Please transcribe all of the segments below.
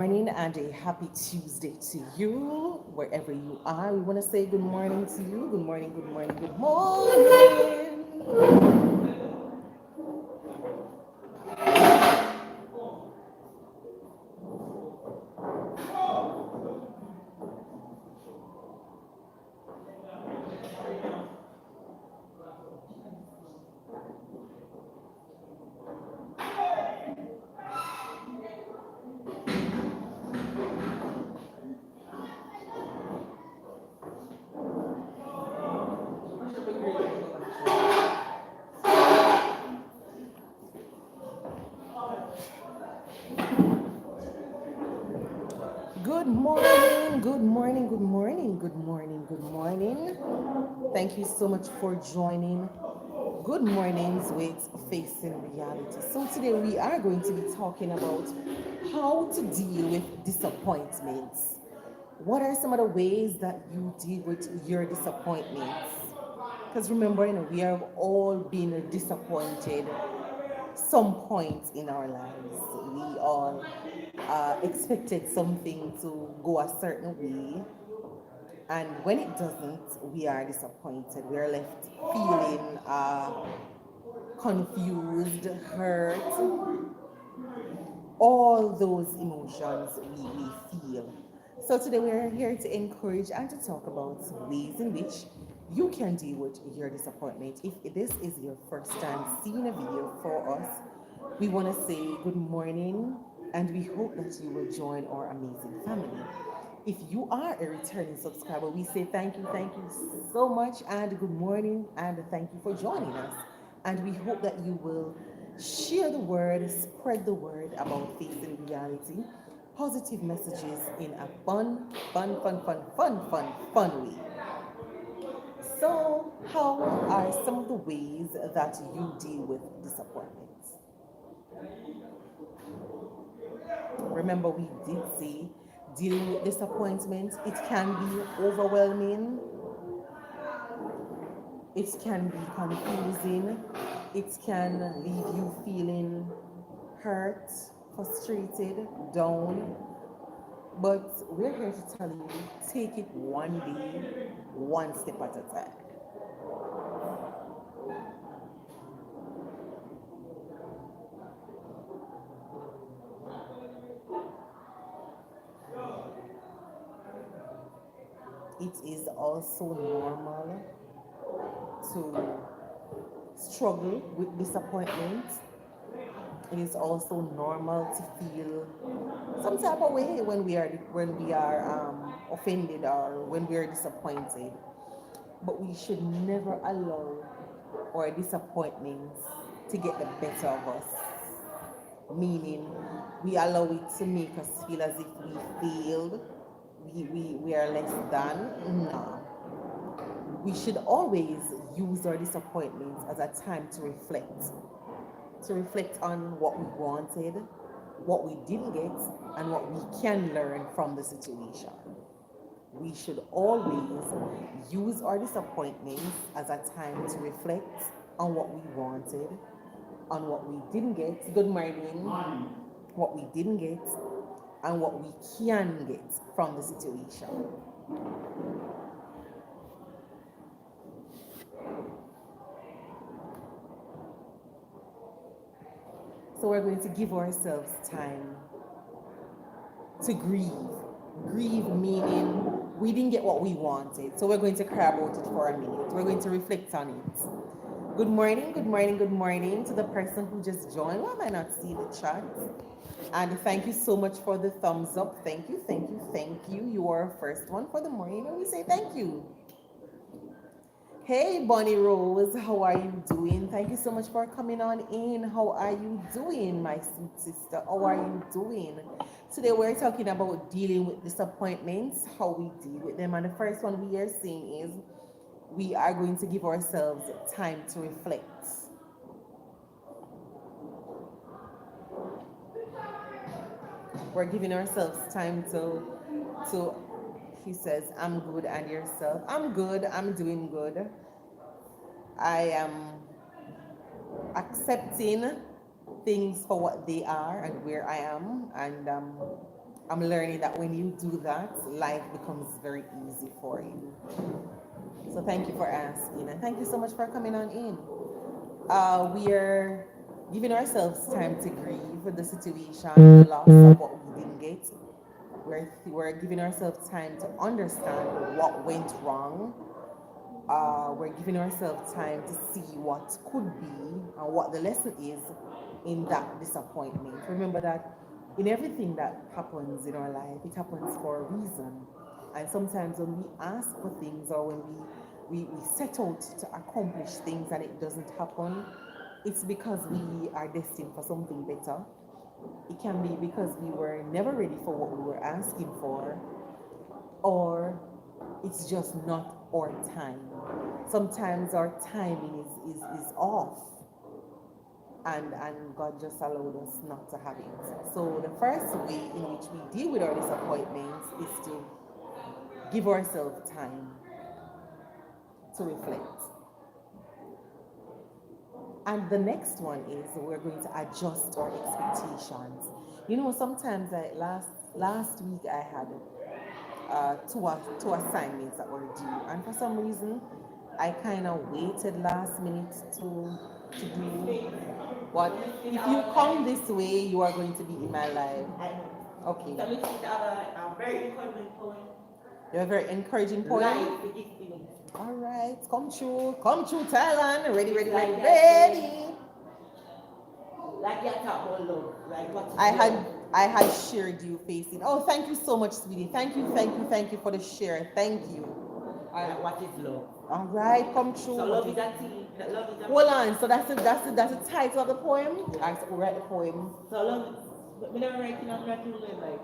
Morning and a happy Tuesday to you, wherever you are. We want to say good morning to you. Good morning, good morning, good morning. Good morning, good morning, good morning, good morning, good morning. Thank you so much for joining Good Mornings with Facing Reality. So, today we are going to be talking about how to deal with disappointments. What are some of the ways that you deal with your disappointments? Because remember, we have all been disappointed some point in our lives. We all expected something to go a certain way, and when it doesn't, we are disappointed. We are left feeling confused, hurt, all those emotions we feel. So today we are here to encourage and to talk about ways in which you can deal with your disappointment. If this is your first time seeing a video for us, we want to say good morning and we hope that you will join our amazing family. If you are a returning subscriber, we say thank you so much and good morning and thank you for joining us. And we hope that you will share the word, spread the word about facing reality, positive messages in a fun way. So, how are some of the ways that you deal with disappointments? Remember, we did say dealing with disappointment, it can be overwhelming, it can be confusing, it can leave you feeling hurt, frustrated, down. But we're here to tell you take it one day, one step at a time. It is also normal to struggle with disappointment. It is also normal to feel some type of way when we are offended or when we are disappointed. But we should never allow our disappointments to get the better of us. Meaning, we allow it to make us feel as if we failed, we are less than. No. We should always use our disappointments as a time to reflect on what we wanted, what we didn't get, and what we can learn from the situation. We should always use our disappointments as a time to reflect on what we wanted, on what we didn't get. Good morning. What we didn't get, and what we can get from the situation. So we're going to give ourselves time to grieve. Grieve meaning we didn't get what we wanted. So we're going to cry about it for a minute. We're going to reflect on it. Good morning, good morning, good morning to the person who just joined. Why am I not seeing the chat? And thank you so much for the thumbs up. Thank you, thank you, thank you. You are our first one for the morning, and we say thank you. Hey, Bonnie Rose, how are you doing? Thank you so much for coming on in. How are you doing, my sweet sister? How are you doing? Today, we're talking about dealing with disappointments, how we deal with them. And the first one we are saying is we are going to give ourselves time to reflect. We're giving ourselves time to he says, I'm good and yourself. I'm good, I'm doing good. I am accepting things for what they are and where I am, and I'm learning that when you do that, life becomes very easy for you. So thank you for asking, and thank you so much for coming on in. We're giving ourselves time to grieve the situation, the loss of what we didn't get. We're giving ourselves time to understand what went wrong. We're giving ourselves time to see what could be and what the lesson is in that disappointment. Remember that in everything that happens in our life, it happens for a reason. And sometimes when we ask for things or when we set out to accomplish things and it doesn't happen, it's because we are destined for something better. It can be because we were never ready for what we were asking for, or it's just not our time. Sometimes our timing is off, and God just allowed us not to have it. So the first way in which we deal with our disappointments is to give ourselves time to reflect. And the next one is we're going to adjust our expectations. You know, sometimes last week I had two assignments that were due, and for some reason I kind of waited last minute to do. But if you come this way, you are going to be in my life. Okay. You're a very encouraging poem. All right, come true, Thailand. Ready, ready, ready, ready. Like you talk about love, like what I had shared you facing. Oh, thank you so much, sweetie. Thank you, thank you, thank you for the share. Thank you. What is love? All right, come true. So love is a thing. Love is a Hold on. So that's the title of the poem. I write the poem. So love. We never write it on that like.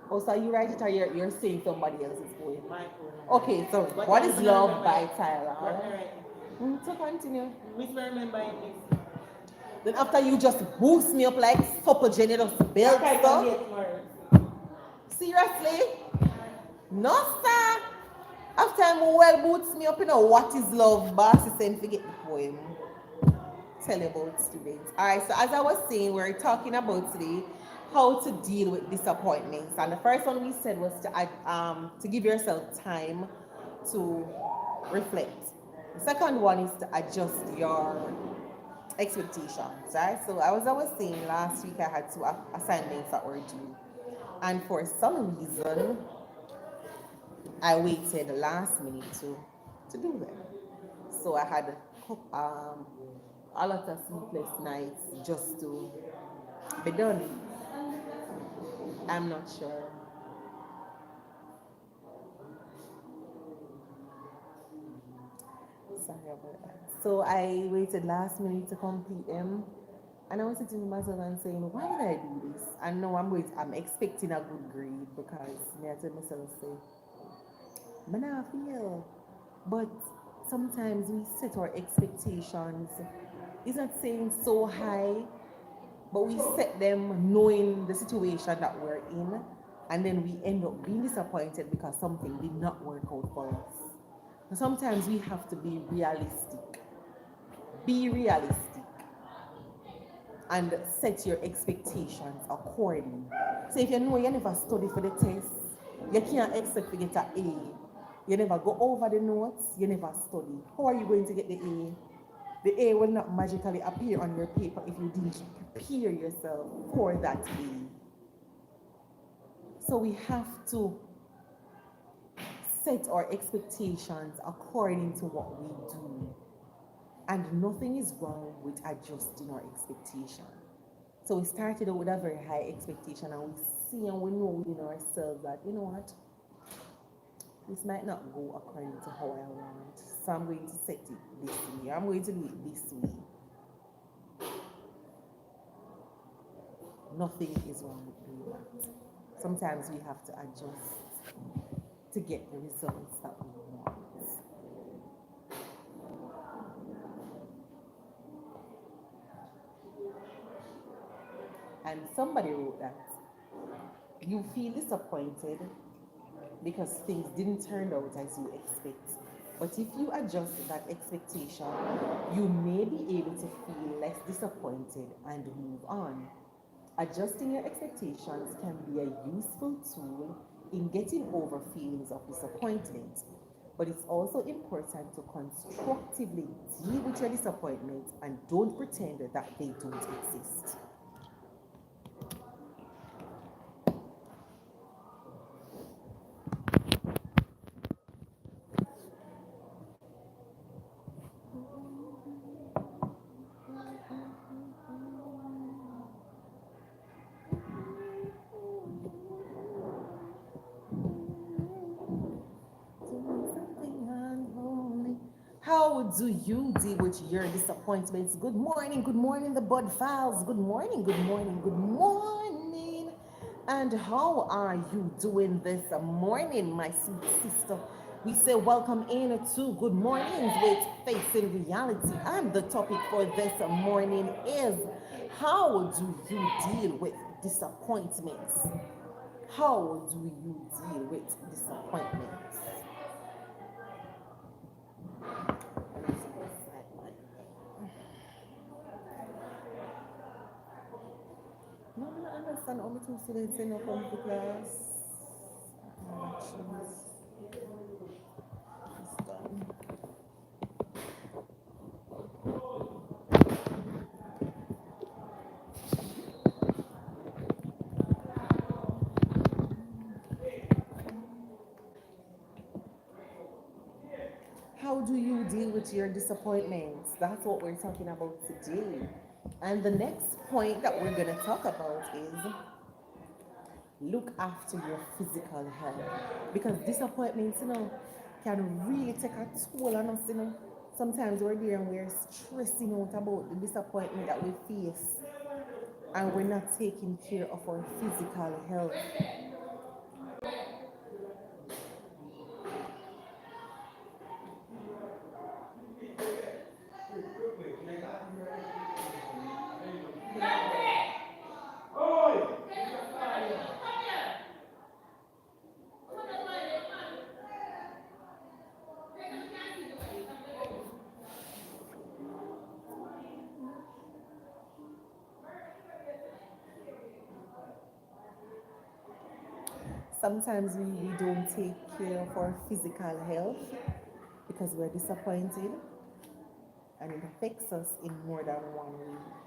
Oh, so you write it or you're saying somebody else's poem? My poem. Okay, so what is love by Tyler? So continue. Which remember it. Then after you just boost me up like supple Jenny just build stuff. Seriously? No, sir. After I'm well boots me up, you know what is love, boss is saying forget the poem. Tell you about students. Alright, so as I was saying, we're talking about today how to deal with disappointments. And the first one we said was to give yourself time to reflect. The second one is to adjust your expectations, right? So as I was saying, last week I had two assignments that were due, and for some reason I waited the last minute to do them. So I had a lot of sleepless nights just to be done. I'm not sure. Sorry about that. So I waited last minute to complete them. And I was sitting with myself and saying, why did I do this? And now I'm expecting a good grade because I tell myself, say, but now I feel. But sometimes we set our expectations, it's not saying so high, but we set them knowing the situation that we're in, and then we end up being disappointed because something did not work out for us. And sometimes we have to be realistic. Be realistic and set your expectations accordingly. So if you know you never study for the test, you can't expect to get an A. You never go over the notes, you never study. How are you going to get the A? The A will not magically appear on your paper if you didn't prepare yourself for that A. So we have to set our expectations according to what we do. And nothing is wrong with adjusting our expectation. So we started out with a very high expectation, and we see and we know within ourselves that, you know what, this might not go according to how I want. So I'm going to set it this way. I'm going to do it this way. Nothing is wrong with doing that. Sometimes we have to adjust to get the results that we want. And somebody wrote that you feel disappointed because things didn't turn out as you expect. But if you adjust that expectation, you may be able to feel less disappointed and move on. Adjusting your expectations can be a useful tool in getting over feelings of disappointment, but it's also important to constructively deal with your disappointment and don't pretend that they don't exist. Doing something unholy. How do you deal with your disappointments? Good morning, the Bud Files. Good morning, good morning, good morning. And how are you doing this morning, my sweet sister? We say welcome in to Good Mornings with Facing Reality. And the topic for this morning is how do you deal with disappointments? How do you deal with disappointments? No, I don't understand how many students in come to class. Actions. How do you deal with your disappointments? That's what we're talking about today. And the next point that we're going to talk about is look after your physical health. Because disappointments, can really take a toll on us. Sometimes we're there and we're stressing out about the disappointment that we face, and we're not taking care of our physical health. Sometimes we don't take care of our physical health because we're disappointed, and it affects us in more than one way.